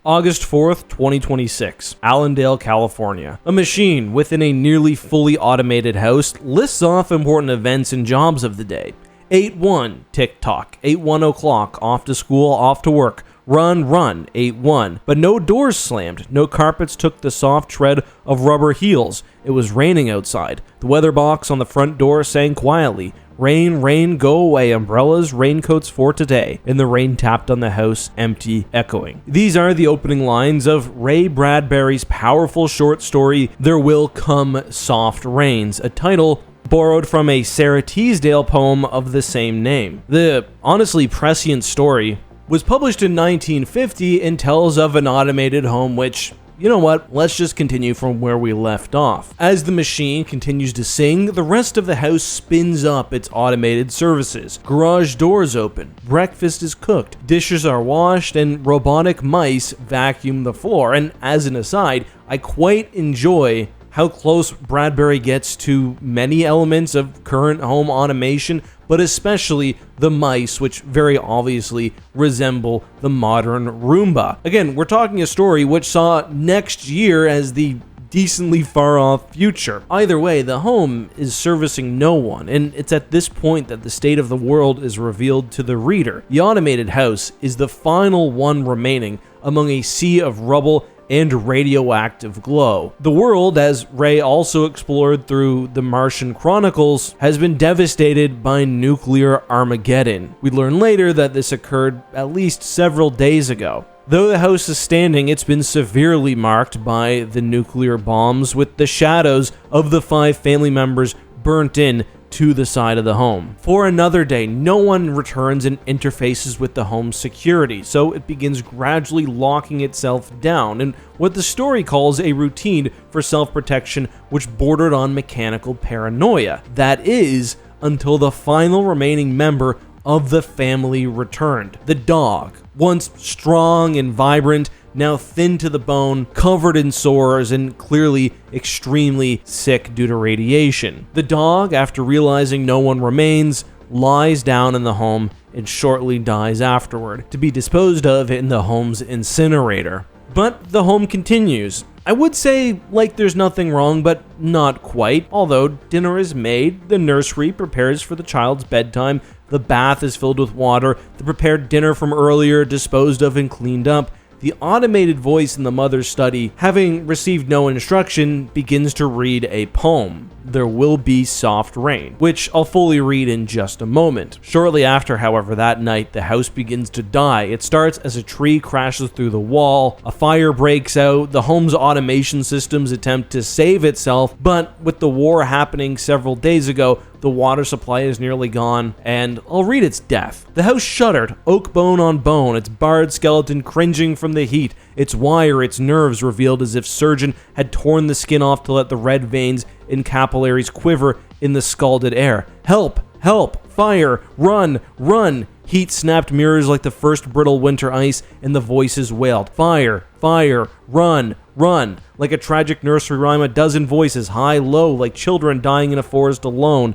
August 4th, 2026, Allendale, California. A machine within a nearly fully automated house lists off important events and jobs of the day. 8-1, tick-tock. 8-1 o'clock, off to school, off to work. Run, 8-1. But no doors slammed, no carpets took the soft tread of rubber heels. It was raining outside. The weather box on the front door sang quietly, "Rain, rain, go away, umbrellas, raincoats for today." And the rain tapped on the house, empty, echoing. These are the opening lines of Ray Bradbury's powerful short story, There Will Come Soft Rains, a title borrowed from a Sarah Teasdale poem of the same name. The honestly prescient story was published in 1950 and tells of an automated home which, you know what, let's just continue from where we left off. As the machine continues to sing, the rest of the house spins up its automated services. Garage doors open, breakfast is cooked, dishes are washed, and robotic mice vacuum the floor. And as an aside, I quite enjoy how close Bradbury gets to many elements of current home automation, but especially the mice, which very obviously resemble the modern Roomba. Again, we're talking a story which saw next year as the decently far off future. Either way, the home is servicing no one, and it's at this point that the state of the world is revealed to the reader. The automated house is the final one remaining among a sea of rubble and radioactive glow. The world, as Ray also explored through the Martian Chronicles, has been devastated by nuclear Armageddon. We learn later that this occurred at least several days ago. Though the house is standing, it's been severely marked by the nuclear bombs, with the shadows of the 5 family members burnt in to the side of the home. For another day, no one returns and interfaces with the home's security, so it begins gradually locking itself down in what the story calls a routine for self-protection which bordered on mechanical paranoia. That is, until the final remaining member of the family returned. The dog, once strong and vibrant, now thin to the bone, covered in sores, and clearly extremely sick due to radiation. The dog, after realizing no one remains, lies down in the home and shortly dies afterward, to be disposed of in the home's incinerator. But the home continues. I would say like there's nothing wrong, but not quite. Although dinner is made, the nursery prepares for the child's bedtime, the bath is filled with water, the prepared dinner from earlier disposed of and cleaned up. The automated voice in the mother's study, having received no instruction, begins to read a poem, There Will Be Soft Rain, which I'll fully read in just a moment. Shortly after, however, that night, the house begins to die. It starts as a tree crashes through the wall, a fire breaks out, the home's automation systems attempt to save itself, but with the war happening several days ago, the water supply is nearly gone, and I'll read its death. The house shuddered, oak bone on bone, its barred skeleton cringing from the heat, its wire, its nerves revealed as if surgeon had torn the skin off to let the red veins and capillaries quiver in the scalded air. Help! Help! Fire! Run! Run! Heat snapped mirrors like the first brittle winter ice, and the voices wailed. Fire! Fire! Run! Run! Like a tragic nursery rhyme, a dozen voices, high, low, like children dying in a forest alone,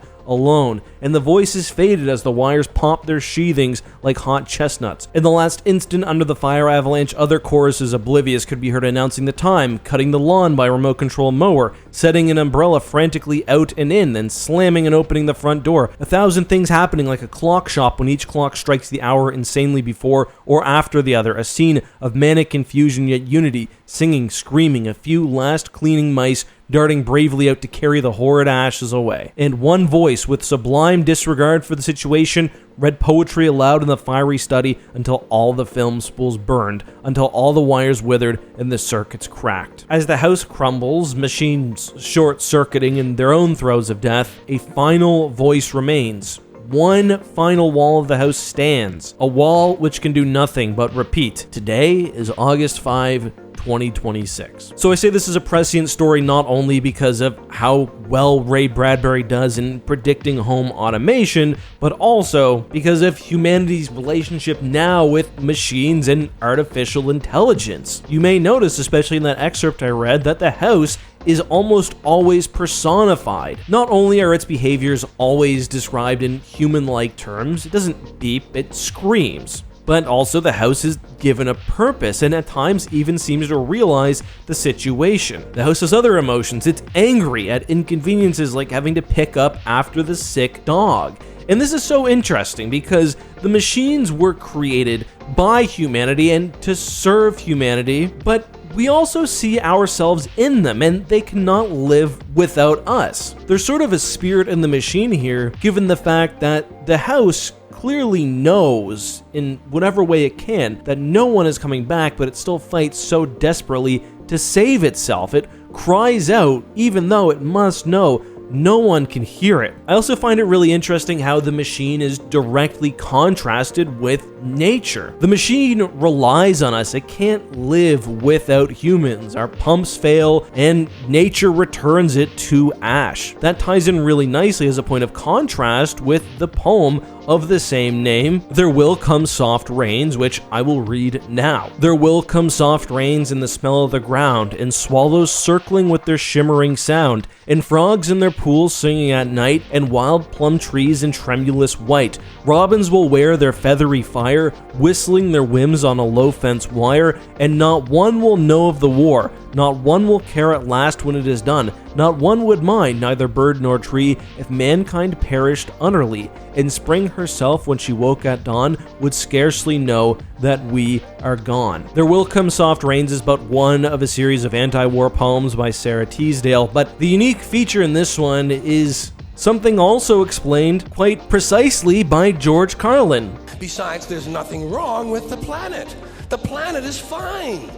and the voices faded as the wires popped their sheathings like hot chestnuts. In the last instant under the fire avalanche, other choruses oblivious could be heard announcing the time, cutting the lawn by remote control mower, setting an umbrella frantically out and in, then slamming and opening the front door. 1,000 things happening like a clock shop when each clock strikes the hour insanely before or after the other, a scene of manic confusion yet unity, singing, screaming, a few last cleaning mice darting bravely out to carry the horrid ashes away. And one voice, with sublime disregard for the situation, read poetry aloud in the fiery study until all the film spools burned, until all the wires withered and the circuits cracked. As the house crumbles, machines short-circuiting in their own throes of death, a final voice remains. One final wall of the house stands, a wall which can do nothing but repeat. Today is August 5, 2026. So I say this is a prescient story not only because of how well Ray Bradbury does in predicting home automation, but also because of humanity's relationship now with machines and artificial intelligence. You may notice, especially in that excerpt I read, that the house is almost always personified. Not only are its behaviors always described in human-like terms, it doesn't beep, it screams. but also the house is given a purpose and at times even seems to realize the situation. The house has other emotions. It's angry at inconveniences like having to pick up after the sick dog. And this is so interesting because the machines were created by humanity and to serve humanity, but we also see ourselves in them, and they cannot live without us. There's sort of a spirit in the machine here, given the fact that the house clearly knows, in whatever way it can, that no one is coming back, but it still fights so desperately to save itself. It cries out, even though it must know no one can hear it. I also find it really interesting how the machine is directly contrasted with nature. The machine relies on us. It can't live without humans. Our pumps fail and nature returns it to ash. That ties in really nicely as a point of contrast with the poem of the same name, There Will Come Soft Rains, which I will read now. There will come soft rains in the smell of the ground, and swallows circling with their shimmering sound, and frogs in their pools singing at night, and wild plum trees in tremulous white. Robins will wear their feathery fire, whistling their whims on a low fence wire, and not one will know of the war, not one will care at last when it is done, not one would mind, neither bird nor tree, if mankind perished utterly, and spring herself when she woke at dawn would scarcely know that we are gone. There Will Come Soft Rains is but one of a series of anti-war poems by Sarah Teasdale, but the unique feature in this one is something also explained quite precisely by George Carlin. Besides, there's nothing wrong with the planet. The planet is fine.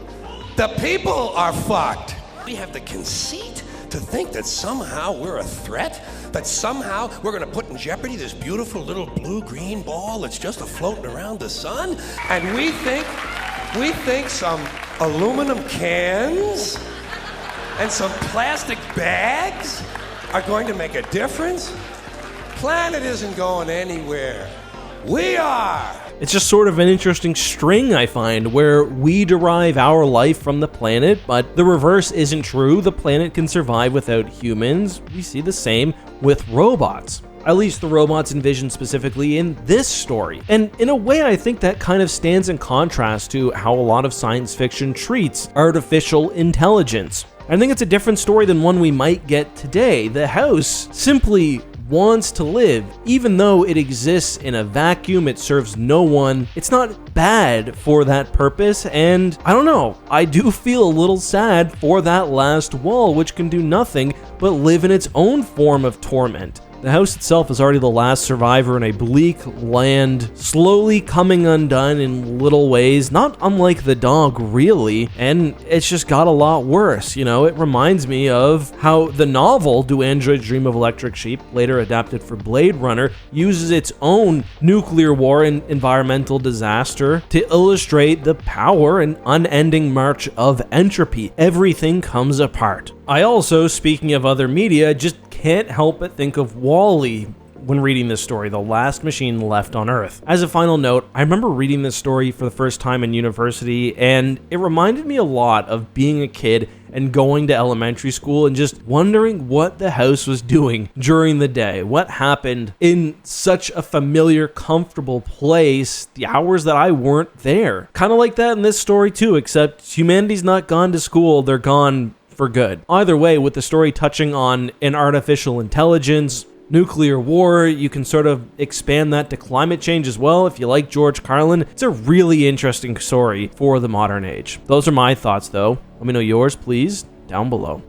The people are fucked. We have the conceit to think that somehow we're a threat, that somehow we're going to put in jeopardy this beautiful little blue-green ball that's just floating around the sun, and we think some aluminum cans and some plastic bags are going to make a difference. Planet isn't going anywhere. We are. It's just sort of an interesting string, I find, where we derive our life from the planet, but the reverse isn't true. The planet can survive without humans. We see the same with robots. At least the robots envisioned specifically in this story. And in a way, I think that kind of stands in contrast to how a lot of science fiction treats artificial intelligence. I think it's a different story than one we might get today. The house simply wants to live. Even though it exists in a vacuum, it serves no one. It's not bad for that purpose, and I don't know, I do feel a little sad for that last wall, which can do nothing but live in its own form of torment. The house itself is already the last survivor in a bleak land, slowly coming undone in little ways, not unlike the dog, really, and it's just got a lot worse. You know, it reminds me of how the novel Do Androids Dream of Electric Sheep, later adapted for Blade Runner, uses its own nuclear war and environmental disaster to illustrate the power and unending march of entropy. Everything comes apart. I also, speaking of other media, just can't help but think of WALL-E when reading this story, The Last Machine Left on Earth. As a final note, I remember reading this story for the first time in university, and it reminded me a lot of being a kid and going to elementary school and just wondering what the house was doing during the day. What happened in such a familiar, comfortable place the hours that I weren't there. Kind of like that in this story too, except humanity's not gone to school, they're gone for good. Either way, with the story touching on an artificial intelligence, nuclear war, you can sort of expand that to climate change as well. If you like George Carlin, it's a really interesting story for the modern age. Those are my thoughts though. Let me know yours, please, down below.